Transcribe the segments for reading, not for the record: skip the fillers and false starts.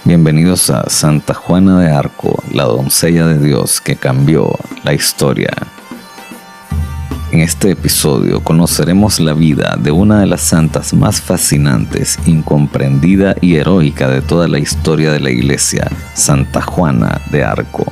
Bienvenidos a Santa Juana de Arco, la doncella de Dios que cambió la historia. En este episodio conoceremos la vida de una de las santas más fascinantes, incomprendida y heroica de toda la historia de la Iglesia, Santa Juana de Arco.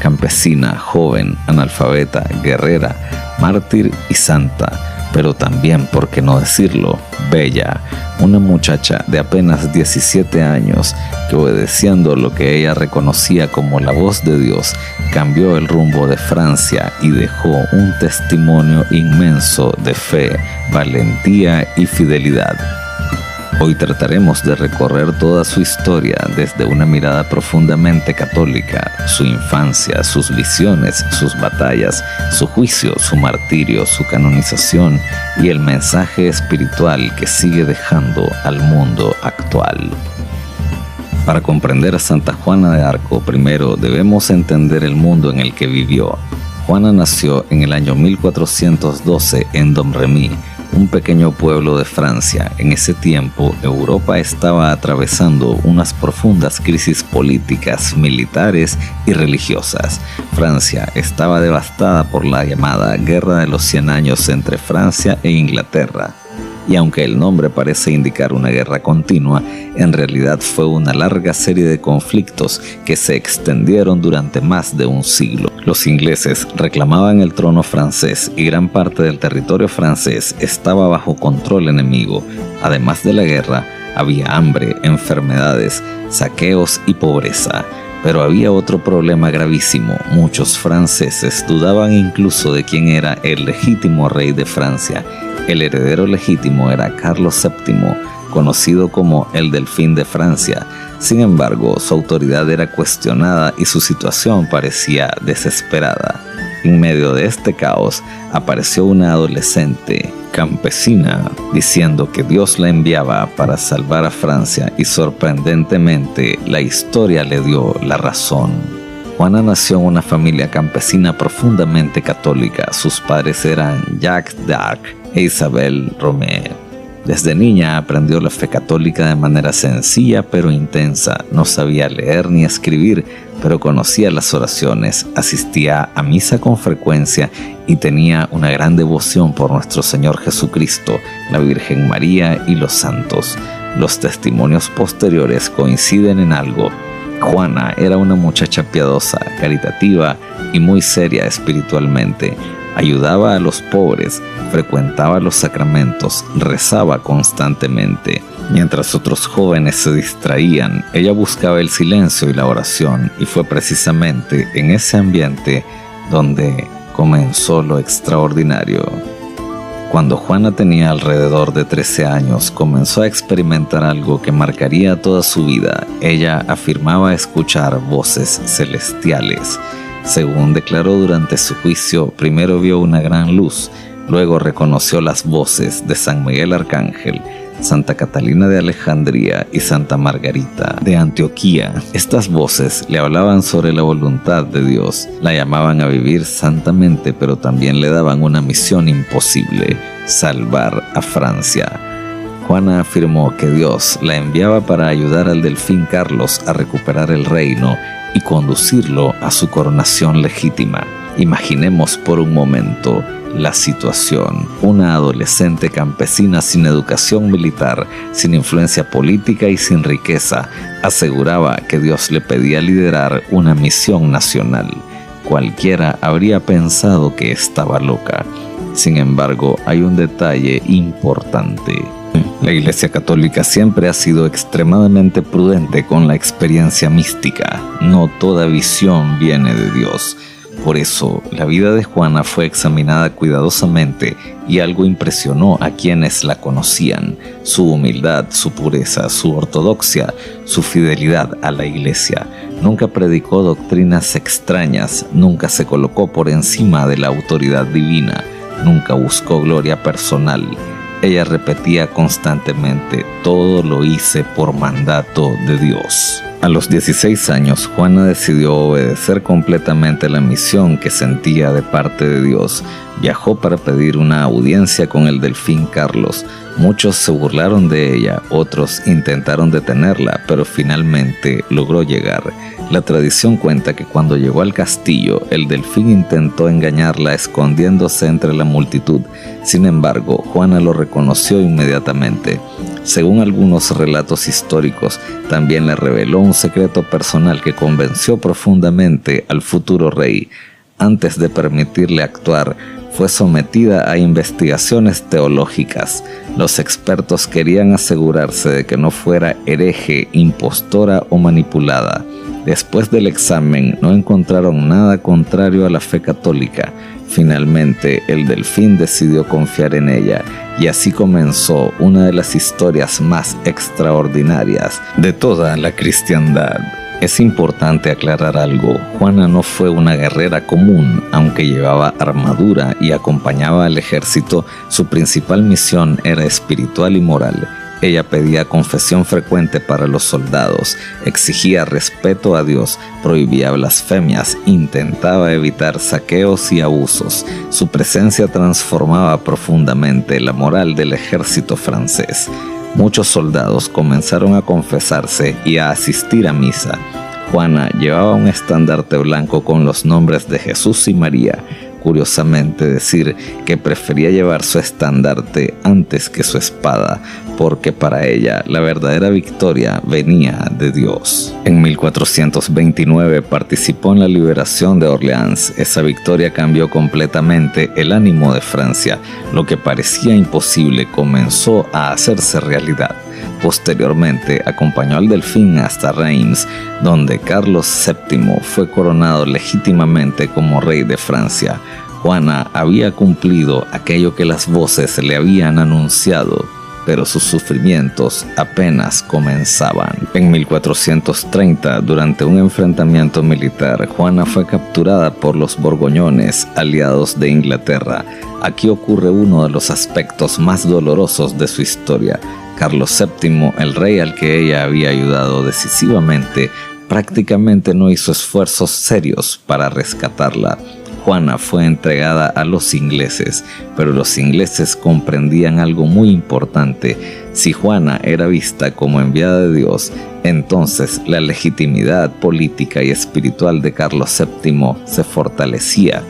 Campesina, joven, analfabeta, guerrera, mártir y santa, pero también, por qué no decirlo, bella, una muchacha de apenas 17 años que, obedeciendo lo que ella reconocía como la voz de Dios, cambió el rumbo de Francia y dejó un testimonio inmenso de fe, valentía y fidelidad. Hoy trataremos de recorrer toda su historia desde una mirada profundamente católica, su infancia, sus visiones, sus batallas, su juicio, su martirio, su canonización y el mensaje espiritual que sigue dejando al mundo actual. Para comprender a Santa Juana de Arco, primero debemos entender el mundo en el que vivió. Juana nació en el año 1412 en Domremy, un pequeño pueblo de Francia. En ese tiempo, Europa estaba atravesando unas profundas crisis políticas, militares y religiosas. Francia estaba devastada por la llamada Guerra de los 100 Años entre Francia e Inglaterra. Y aunque el nombre parece indicar una guerra continua, en realidad fue una larga serie de conflictos que se extendieron durante más de un siglo. Los ingleses reclamaban el trono francés y gran parte del territorio francés estaba bajo control enemigo. Además de la guerra, había hambre, enfermedades, saqueos y pobreza. Pero había otro problema gravísimo. Muchos franceses dudaban incluso de quién era el legítimo rey de Francia. El heredero legítimo era Carlos VII, conocido como el Delfín de Francia. Sin embargo, su autoridad era cuestionada y su situación parecía desesperada. En medio de este caos, apareció una adolescente campesina diciendo que Dios la enviaba para salvar a Francia y, sorprendentemente, la historia le dio la razón. Juana nació en una familia campesina profundamente católica. Sus padres eran Jacques d'Arc e Isabelle Romée. Desde niña aprendió la fe católica de manera sencilla pero intensa. No sabía leer ni escribir, pero conocía las oraciones, asistía a misa con frecuencia y tenía una gran devoción por nuestro Señor Jesucristo, la Virgen María y los santos. Los testimonios posteriores coinciden en algo. Juana era una muchacha piadosa, caritativa y muy seria espiritualmente. Ayudaba a los pobres, frecuentaba los sacramentos, rezaba constantemente. Mientras otros jóvenes se distraían, ella buscaba el silencio y la oración, y fue precisamente en ese ambiente donde comenzó lo extraordinario. Cuando Juana tenía alrededor de 13 años, comenzó a experimentar algo que marcaría toda su vida. Ella afirmaba escuchar voces celestiales. Según declaró durante su juicio, primero vio una gran luz, luego reconoció las voces de San Miguel Arcángel, Santa Catalina de Alejandría y Santa Margarita de Antioquía. Estas voces le hablaban sobre la voluntad de Dios, la llamaban a vivir santamente, pero también le daban una misión imposible: salvar a Francia. Juana afirmó que Dios la enviaba para ayudar al Delfín Carlos a recuperar el reino y conducirlo a su coronación legítima. Imaginemos por un momento la situación. Una adolescente campesina sin educación militar, sin influencia política y sin riqueza, aseguraba que Dios le pedía liderar una misión nacional. Cualquiera habría pensado que estaba loca. Sin embargo, hay un detalle importante. La Iglesia Católica siempre ha sido extremadamente prudente con la experiencia mística. No toda visión viene de Dios. Por eso, la vida de Juana fue examinada cuidadosamente y algo impresionó a quienes la conocían: su humildad, su pureza, su ortodoxia, su fidelidad a la Iglesia. Nunca predicó doctrinas extrañas, nunca se colocó por encima de la autoridad divina, nunca buscó gloria personal. Ella repetía constantemente: todo lo hice por mandato de Dios. A los 16 años, Juana decidió obedecer completamente la misión que sentía de parte de Dios. Viajó para pedir una audiencia con el delfín Carlos. Muchos se burlaron de ella, otros intentaron detenerla, pero finalmente logró llegar. La tradición cuenta que cuando llegó al castillo, el delfín intentó engañarla escondiéndose entre la multitud. Sin embargo, Juana lo reconoció inmediatamente. Según algunos relatos históricos, también le reveló un secreto personal que convenció profundamente al futuro rey. Antes de permitirle actuar, fue sometida a investigaciones teológicas. Los expertos querían asegurarse de que no fuera hereje, impostora o manipulada. Después del examen, no encontraron nada contrario a la fe católica. Finalmente, el delfín decidió confiar en ella, y así comenzó una de las historias más extraordinarias de toda la cristiandad. Es importante aclarar algo: Juana no fue una guerrera común. Aunque llevaba armadura y acompañaba al ejército, su principal misión era espiritual y moral. Ella pedía confesión frecuente para los soldados, exigía respeto a Dios, prohibía blasfemias, intentaba evitar saqueos y abusos. Su presencia transformaba profundamente la moral del ejército francés. Muchos soldados comenzaron a confesarse y a asistir a misa. Juana llevaba un estandarte blanco con los nombres de Jesús y María. Curiosamente, decir que prefería llevar su estandarte antes que su espada, porque para ella la verdadera victoria venía de Dios. En 1429 participó en la liberación de Orleans. Esa victoria cambió completamente el ánimo de Francia. Lo que parecía imposible comenzó a hacerse realidad. Posteriormente acompañó al delfín hasta Reims, donde Carlos VII fue coronado legítimamente como rey de Francia. Juana había cumplido aquello que las voces le habían anunciado, pero sus sufrimientos apenas comenzaban. En 1430, durante un enfrentamiento militar, Juana fue capturada por los borgoñones, aliados de Inglaterra. Aquí ocurre uno de los aspectos más dolorosos de su historia. Carlos VII, el rey al que ella había ayudado decisivamente, prácticamente no hizo esfuerzos serios para rescatarla. Juana fue entregada a los ingleses, pero los ingleses comprendían algo muy importante. Si Juana era vista como enviada de Dios, entonces la legitimidad política y espiritual de Carlos VII se fortalecía.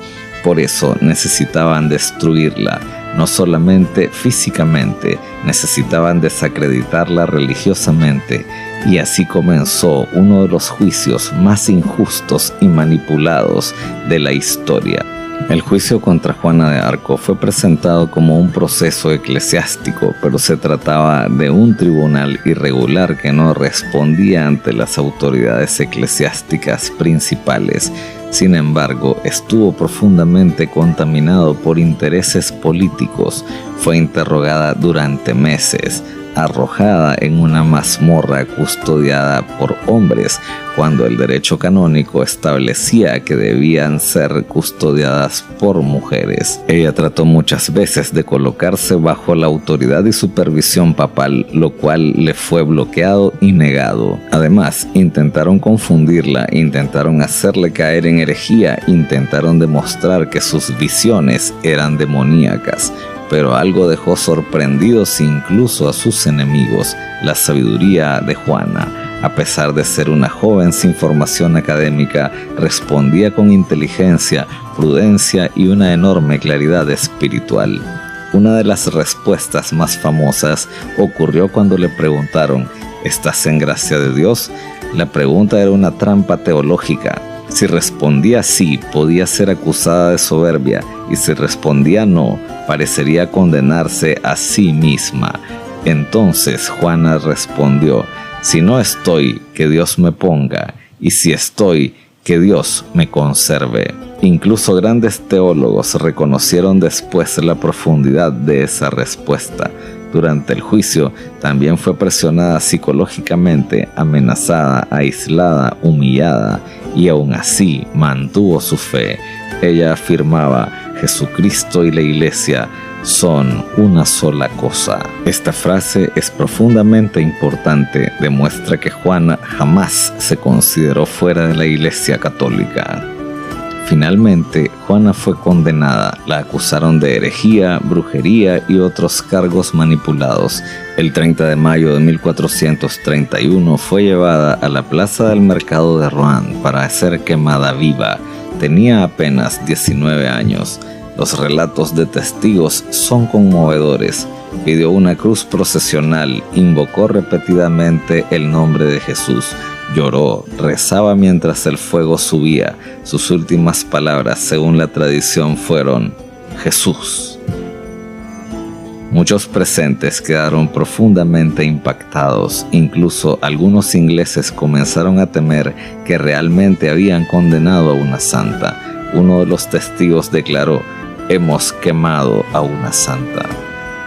Por eso necesitaban destruirla. No solamente físicamente, necesitaban desacreditarla religiosamente, y así comenzó uno de los juicios más injustos y manipulados de la historia. El juicio contra Juana de Arco fue presentado como un proceso eclesiástico, pero se trataba de un tribunal irregular que no respondía ante las autoridades eclesiásticas principales. Sin embargo, estuvo profundamente contaminado por intereses políticos. Fue interrogada durante meses, arrojada en una mazmorra custodiada por hombres, cuando el derecho canónico establecía que debían ser custodiadas por mujeres. Ella trató muchas veces de colocarse bajo la autoridad y supervisión papal, lo cual le fue bloqueado y negado. Además, intentaron confundirla, intentaron hacerle caer en herejía, intentaron demostrar que sus visiones eran demoníacas. Pero algo dejó sorprendidos incluso a sus enemigos: la sabiduría de Juana. A pesar de ser una joven sin formación académica, respondía con inteligencia, prudencia y una enorme claridad espiritual. Una de las respuestas más famosas ocurrió cuando le preguntaron: ¿estás en gracia de Dios? La pregunta era una trampa teológica. Si respondía sí, podía ser acusada de soberbia, y si respondía no, parecería condenarse a sí misma. Entonces Juana respondió: si no estoy, que Dios me ponga, y si estoy, que Dios me conserve. Incluso grandes teólogos reconocieron después la profundidad de esa respuesta. Durante el juicio también fue presionada psicológicamente, amenazada, aislada, humillada, y aún así mantuvo su fe. Ella afirmaba: Jesucristo y la Iglesia son una sola cosa. Esta frase es profundamente importante, demuestra que Juana jamás se consideró fuera de la Iglesia Católica. Finalmente, Juana fue condenada, la acusaron de herejía, brujería y otros cargos manipulados. El 30 de mayo de 1431 fue llevada a la plaza del mercado de Rouen para ser quemada viva. Tenía apenas 19 años. Los relatos de testigos son conmovedores. Pidió una cruz procesional, invocó repetidamente el nombre de Jesús. Lloró, rezaba mientras el fuego subía. Sus últimas palabras, según la tradición, fueron: Jesús. Muchos presentes quedaron profundamente impactados. Incluso algunos ingleses comenzaron a temer que realmente habían condenado a una santa. Uno de los testigos declaró: hemos quemado a una santa.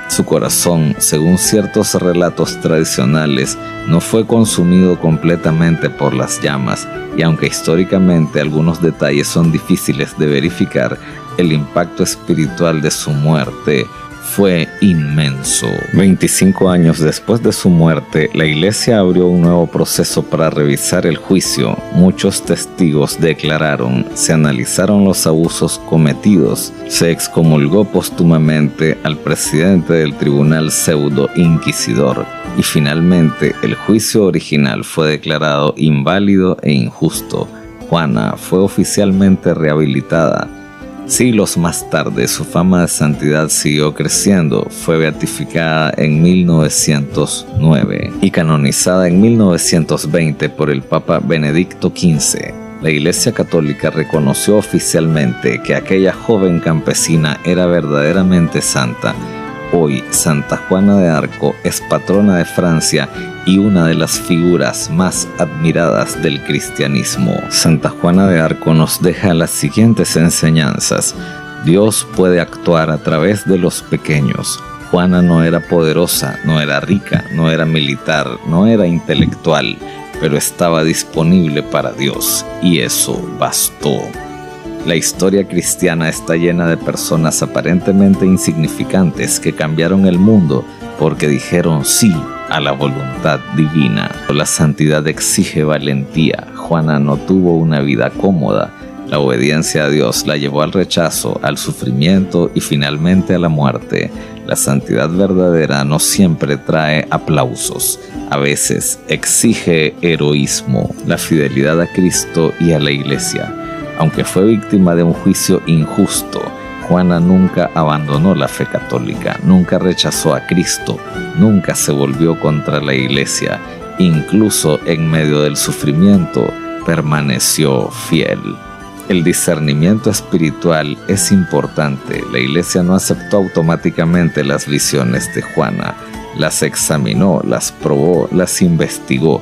Su corazón, según ciertos relatos tradicionales, no fue consumido completamente por las llamas, y aunque históricamente algunos detalles son difíciles de verificar, el impacto espiritual de su muerte fue inmenso. 25 años después de su muerte, la Iglesia abrió un nuevo proceso para revisar el juicio. Muchos testigos declararon, se analizaron los abusos cometidos, se excomulgó póstumamente al presidente del tribunal pseudo-inquisidor y finalmente el juicio original fue declarado inválido e injusto. Juana fue oficialmente rehabilitada. Siglos más tarde, su fama de santidad siguió creciendo. Fue beatificada en 1909 y canonizada en 1920 por el Papa Benedicto XV. La Iglesia Católica reconoció oficialmente que aquella joven campesina era verdaderamente santa. Hoy, Santa Juana de Arco es patrona de Francia y una de las figuras más admiradas del cristianismo. Santa Juana de Arco nos deja las siguientes enseñanzas. Dios puede actuar a través de los pequeños. Juana no era poderosa, no era rica, no era militar, no era intelectual, pero estaba disponible para Dios, y eso bastó. La historia cristiana está llena de personas aparentemente insignificantes que cambiaron el mundo porque dijeron sí a la voluntad divina. La santidad exige valentía. Juana no tuvo una vida cómoda. La obediencia a Dios la llevó al rechazo, al sufrimiento y finalmente a la muerte. La santidad verdadera no siempre trae aplausos. A veces exige heroísmo, la fidelidad a Cristo y a la Iglesia. Aunque fue víctima de un juicio injusto, Juana nunca abandonó la fe católica, nunca rechazó a Cristo, nunca se volvió contra la Iglesia. Incluso en medio del sufrimiento, permaneció fiel. El discernimiento espiritual es importante. La Iglesia no aceptó automáticamente las visiones de Juana. Las examinó, las probó, las investigó.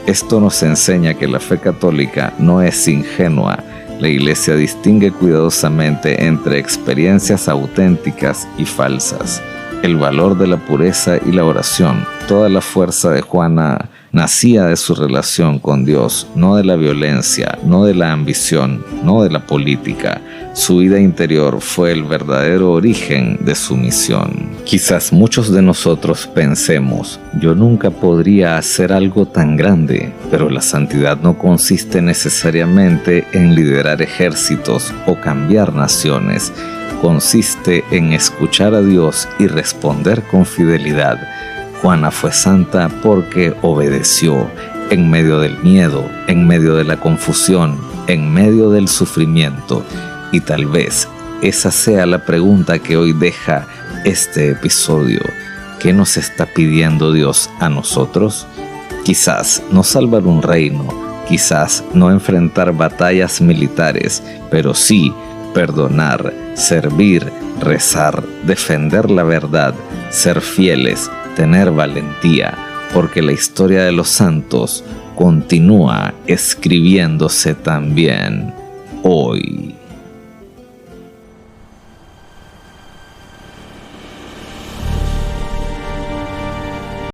Esto nos enseña que la fe católica no es ingenua. La Iglesia distingue cuidadosamente entre experiencias auténticas y falsas. El valor de la pureza y la oración. Toda la fuerza de Juana nacía de su relación con Dios, no de la violencia, no de la ambición, no de la política. Su vida interior fue el verdadero origen de su misión. Quizás muchos de nosotros pensemos, yo nunca podría hacer algo tan grande, pero la santidad no consiste necesariamente en liderar ejércitos o cambiar naciones. Consiste en escuchar a Dios y responder con fidelidad. Juana fue santa porque obedeció en medio del miedo, en medio de la confusión, en medio del sufrimiento. Y tal vez esa sea la pregunta que hoy deja este episodio. ¿Qué nos está pidiendo Dios a nosotros? Quizás no salvar un reino, quizás no enfrentar batallas militares, pero sí perdonar, servir, rezar, defender la verdad, ser fieles, tener valentía, porque la historia de los santos continúa escribiéndose también